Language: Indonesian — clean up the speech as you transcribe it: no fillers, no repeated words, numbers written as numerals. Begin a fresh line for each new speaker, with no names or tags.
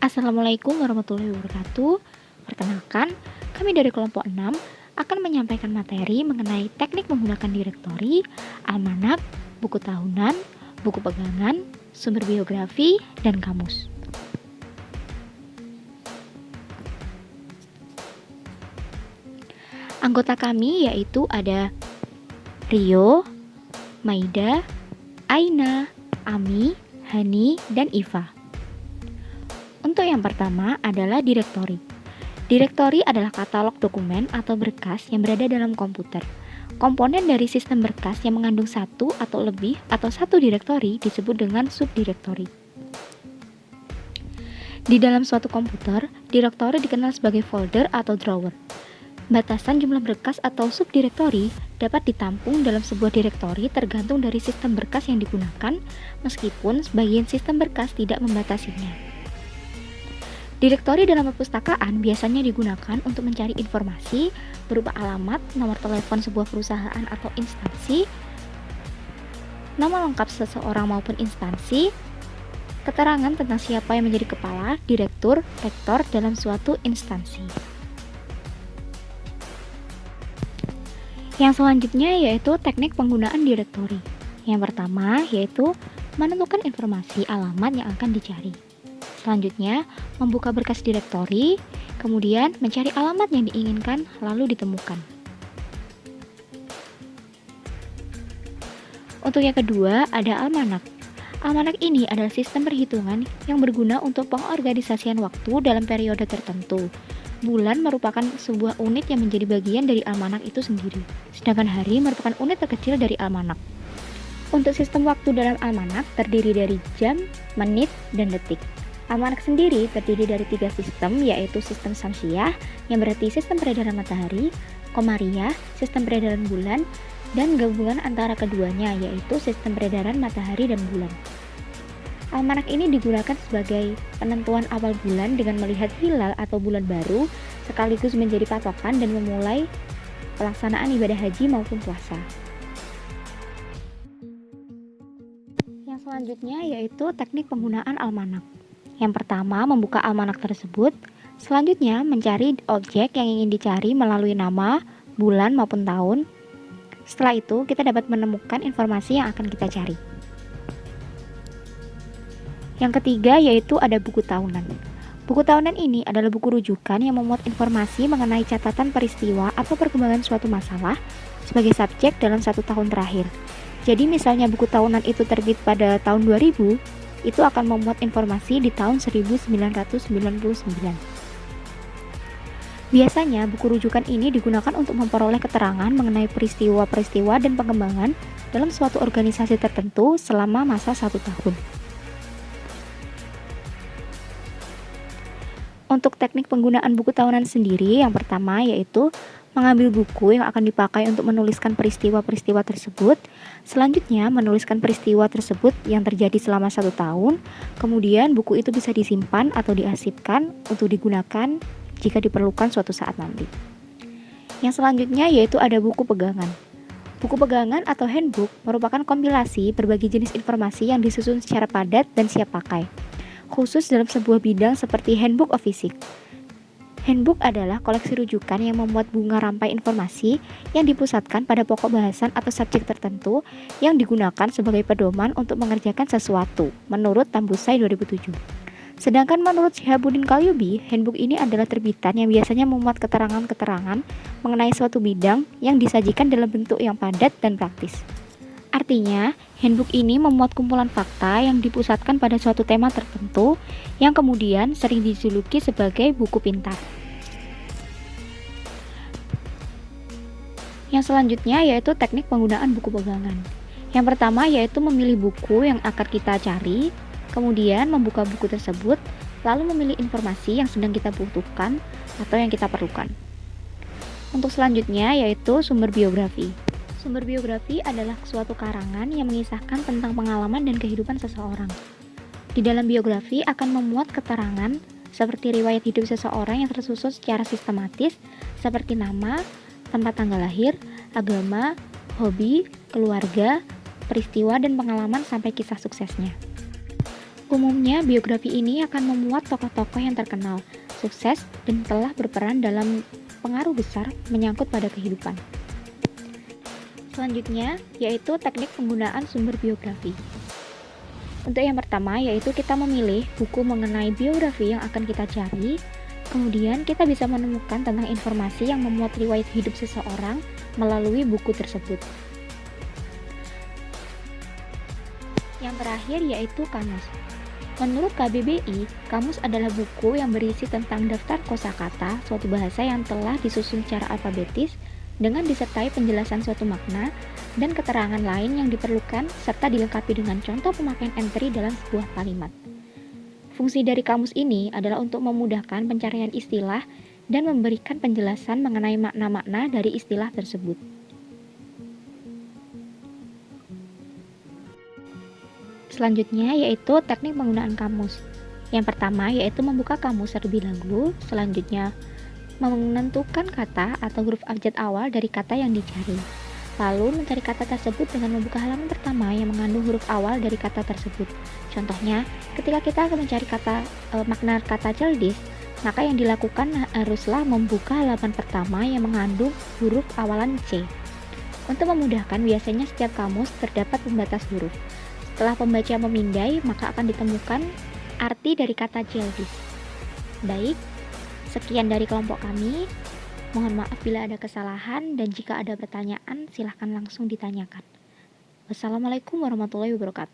Assalamualaikum warahmatullahi wabarakatuh. Perkenalkan, kami dari kelompok 6 akan menyampaikan materi mengenai teknik menggunakan direktori, almanak, buku tahunan, buku pegangan, sumber biografi, dan kamus. Anggota kami yaitu ada Rio, Maida, Aina, Ami, Hani, dan Iva. Untuk yang pertama adalah direktori. Direktori adalah katalog dokumen atau berkas yang berada dalam komputer. Komponen dari sistem berkas yang mengandung satu atau lebih atau satu direktori disebut dengan subdirektori. Di dalam suatu komputer, direktori dikenal sebagai folder atau drawer. Batasan jumlah berkas atau subdirektori dapat ditampung dalam sebuah direktori tergantung dari sistem berkas yang digunakan, meskipun sebagian sistem berkas tidak membatasinya. Direktori dalam perpustakaan biasanya digunakan untuk mencari informasi berupa alamat, nomor telepon sebuah perusahaan atau instansi, nama lengkap seseorang maupun instansi, keterangan tentang siapa yang menjadi kepala, direktur, rektor dalam suatu instansi. Yang selanjutnya yaitu teknik penggunaan direktori. Yang pertama yaitu menentukan informasi alamat yang akan dicari. Selanjutnya, membuka berkas direktori, kemudian mencari alamat yang diinginkan, lalu ditemukan. Untuk yang kedua, ada almanak. Almanak ini adalah sistem perhitungan yang berguna untuk pengorganisasian waktu dalam periode tertentu. Bulan merupakan sebuah unit yang menjadi bagian dari almanak itu sendiri, sedangkan hari merupakan unit terkecil dari almanak. Untuk sistem waktu dalam almanak terdiri dari jam, menit, dan detik. Almanak sendiri terdiri dari 3 sistem, yaitu sistem Syamsiah yang berarti sistem peredaran matahari, Qamariyah, sistem peredaran bulan, dan gabungan antara keduanya yaitu sistem peredaran matahari dan bulan. Almanak ini digunakan sebagai penentuan awal bulan dengan melihat hilal atau bulan baru, sekaligus menjadi patokan dan memulai pelaksanaan ibadah haji maupun puasa. Yang selanjutnya yaitu teknik penggunaan almanak. Yang pertama, membuka almanak tersebut. Selanjutnya, mencari objek yang ingin dicari melalui nama, bulan, maupun tahun. Setelah itu, kita dapat menemukan informasi yang akan kita cari. Yang ketiga, yaitu ada buku tahunan. Buku tahunan ini adalah buku rujukan yang memuat informasi mengenai catatan peristiwa atau perkembangan suatu masalah sebagai subjek dalam 1 tahun terakhir. Jadi, misalnya buku tahunan itu terbit pada tahun 2000, itu akan memuat informasi di tahun 1999. Biasanya, buku rujukan ini digunakan untuk memperoleh keterangan mengenai peristiwa-peristiwa dan pengembangan dalam suatu organisasi tertentu selama masa 1 tahun. Untuk teknik penggunaan buku tahunan sendiri, yang pertama yaitu mengambil buku yang akan dipakai untuk menuliskan peristiwa-peristiwa tersebut. Selanjutnya, menuliskan peristiwa tersebut yang terjadi selama 1 tahun. Kemudian, buku itu bisa disimpan atau diarsipkan untuk digunakan jika diperlukan suatu saat nanti. Yang selanjutnya yaitu ada buku pegangan. Buku pegangan atau handbook merupakan kompilasi berbagai jenis informasi yang disusun secara padat dan siap pakai, khusus dalam sebuah bidang seperti handbook of physics. Handbook adalah koleksi rujukan yang memuat bunga rampai informasi yang dipusatkan pada pokok bahasan atau subjek tertentu yang digunakan sebagai pedoman untuk mengerjakan sesuatu, menurut Tambusai 2007. Sedangkan menurut Shihabuddin Qalyubi, handbook ini adalah terbitan yang biasanya memuat keterangan-keterangan mengenai suatu bidang yang disajikan dalam bentuk yang padat dan praktis. Artinya, handbook ini memuat kumpulan fakta yang dipusatkan pada suatu tema tertentu yang kemudian sering dijuluki sebagai buku pintar. Yang selanjutnya yaitu teknik penggunaan buku pegangan. Yang pertama yaitu memilih buku yang akan kita cari, kemudian membuka buku tersebut, lalu memilih informasi yang sedang kita butuhkan atau yang kita perlukan. Untuk selanjutnya yaitu sumber biografi. Sumber biografi adalah suatu karangan yang mengisahkan tentang pengalaman dan kehidupan seseorang. Di dalam biografi akan memuat keterangan seperti riwayat hidup seseorang yang tersusun secara sistematis seperti nama, tempat tanggal lahir, agama, hobi, keluarga, peristiwa dan pengalaman sampai kisah suksesnya. Umumnya, biografi ini akan memuat tokoh-tokoh yang terkenal, sukses, dan telah berperan dalam pengaruh besar menyangkut pada kehidupan. Selanjutnya, yaitu teknik penggunaan sumber biografi. Untuk yang pertama, yaitu kita memilih buku mengenai biografi yang akan kita cari. Kemudian, kita bisa menemukan tentang informasi yang memuat riwayat hidup seseorang melalui buku tersebut. Yang terakhir, yaitu kamus. Menurut KBBI, kamus adalah buku yang berisi tentang daftar kosakata suatu bahasa yang telah disusun secara alfabetis dengan disertai penjelasan suatu makna dan keterangan lain yang diperlukan serta dilengkapi dengan contoh pemakaian entry dalam sebuah kalimat. Fungsi dari kamus ini adalah untuk memudahkan pencarian istilah dan memberikan penjelasan mengenai makna-makna dari istilah tersebut. Selanjutnya yaitu teknik penggunaan kamus. Yang pertama yaitu membuka kamus terlebih dahulu, selanjutnya menentukan kata atau huruf abjad awal dari kata yang dicari. Lalu mencari kata tersebut dengan membuka halaman pertama yang mengandung huruf awal dari kata tersebut. Contohnya, ketika kita akan mencari makna kata celdis, maka yang dilakukan haruslah membuka halaman pertama yang mengandung huruf awalan C. Untuk memudahkan, biasanya setiap kamus terdapat pembatas huruf. Setelah pembaca memindai, maka akan ditemukan arti dari kata celdis. Baik, sekian dari kelompok kami. Mohon maaf bila ada kesalahan dan jika ada pertanyaan silahkan langsung ditanyakan. Wassalamualaikum warahmatullahi wabarakatuh.